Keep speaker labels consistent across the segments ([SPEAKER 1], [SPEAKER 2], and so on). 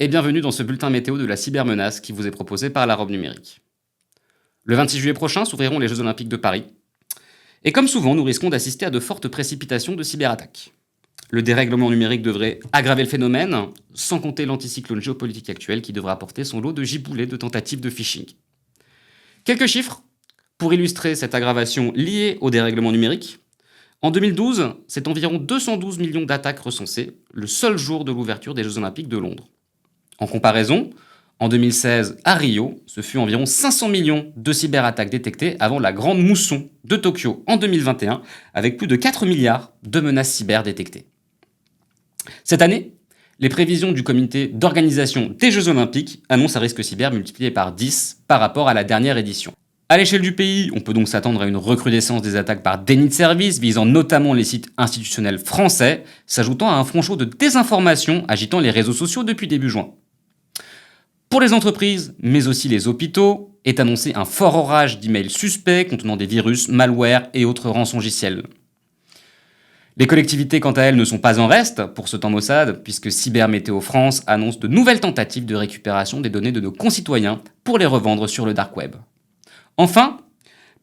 [SPEAKER 1] et bienvenue dans ce bulletin météo de la cybermenace qui vous est proposé par la Robe Numérique. Le 26 juillet prochain s'ouvriront les Jeux Olympiques de Paris, et comme souvent, nous risquons d'assister à de fortes précipitations de cyberattaques. Le dérèglement numérique devrait aggraver le phénomène, sans compter l'anticyclone géopolitique actuel qui devra apporter son lot de giboulées de tentatives de phishing. Quelques chiffres pour illustrer cette aggravation liée au dérèglement numérique. En 2012, c'est environ 212 millions d'attaques recensées, le seul jour de l'ouverture des Jeux Olympiques de Londres. En comparaison, en 2016, à Rio, ce fut environ 500 millions de cyberattaques détectées avant la grande mousson de Tokyo en 2021, avec plus de 4 milliards de menaces cyber détectées. Cette année, les prévisions du comité d'organisation des Jeux Olympiques annoncent un risque cyber multiplié par 10 par rapport à la dernière édition. À l'échelle du pays, on peut donc s'attendre à une recrudescence des attaques par déni de service, visant notamment les sites institutionnels français, s'ajoutant à un front chaud de désinformation agitant les réseaux sociaux depuis début juin. Pour les entreprises, mais aussi les hôpitaux, est annoncé un fort orage d'emails suspects contenant des virus, malwares et autres rançongiciels. Les collectivités, quant à elles, ne sont pas en reste pour ce temps maussade, puisque Cybermétéo France annonce de nouvelles tentatives de récupération des données de nos concitoyens pour les revendre sur le dark web. Enfin,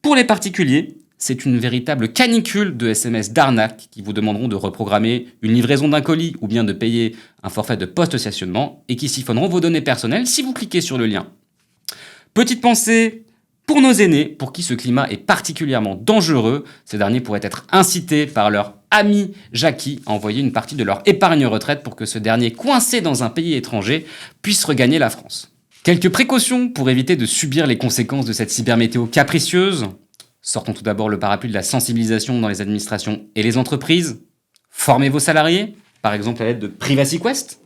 [SPEAKER 1] pour les particuliers, c'est une véritable canicule de SMS d'arnaque qui vous demanderont de reprogrammer une livraison d'un colis ou bien de payer un forfait de post-stationnement et qui siphonneront vos données personnelles si vous cliquez sur le lien. Petite pensée pour nos aînés, pour qui ce climat est particulièrement dangereux. Ces derniers pourraient être incités par leur ami Jackie à envoyer une partie de leur épargne retraite pour que ce dernier, coincé dans un pays étranger, puisse regagner la France. Quelques précautions pour éviter de subir les conséquences de cette cybermétéo capricieuse. Sortons tout d'abord le parapluie de la sensibilisation dans les administrations et les entreprises. Formez vos salariés, par exemple à l'aide de Privacy Quest,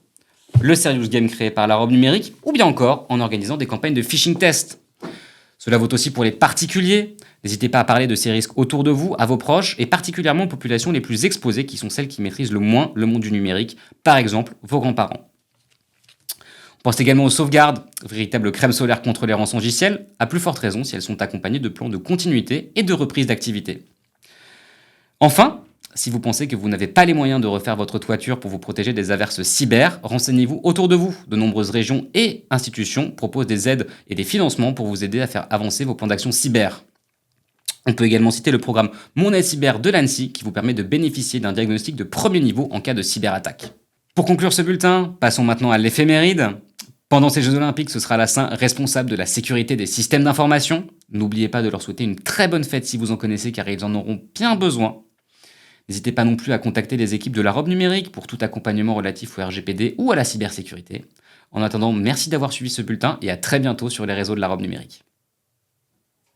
[SPEAKER 1] le Serious Game créé par la Robe Numérique, ou bien encore en organisant des campagnes de phishing test. Cela vaut aussi pour les particuliers. N'hésitez pas à parler de ces risques autour de vous, à vos proches, et particulièrement aux populations les plus exposées qui sont celles qui maîtrisent le moins le monde du numérique, par exemple vos grands-parents. On pense également aux sauvegardes, véritable crème solaire contre les rançongiciels, à plus forte raison si elles sont accompagnées de plans de continuité et de reprise d'activité. Enfin, si vous pensez que vous n'avez pas les moyens de refaire votre toiture pour vous protéger des averses cyber, renseignez-vous autour de vous. De nombreuses régions et institutions proposent des aides et des financements pour vous aider à faire avancer vos plans d'action cyber. On peut également citer le programme Mon Aide Cyber de l'ANSSI qui vous permet de bénéficier d'un diagnostic de premier niveau en cas de cyberattaque. Pour conclure ce bulletin, passons maintenant à l'éphéméride. Pendant ces Jeux Olympiques, ce sera la Saint responsable de la sécurité des systèmes d'information. N'oubliez pas de leur souhaiter une très bonne fête si vous en connaissez car ils en auront bien besoin. N'hésitez pas non plus à contacter les équipes de la Robe Numérique pour tout accompagnement relatif au RGPD ou à la cybersécurité. En attendant, merci d'avoir suivi ce bulletin et à très bientôt sur les réseaux de la Robe Numérique.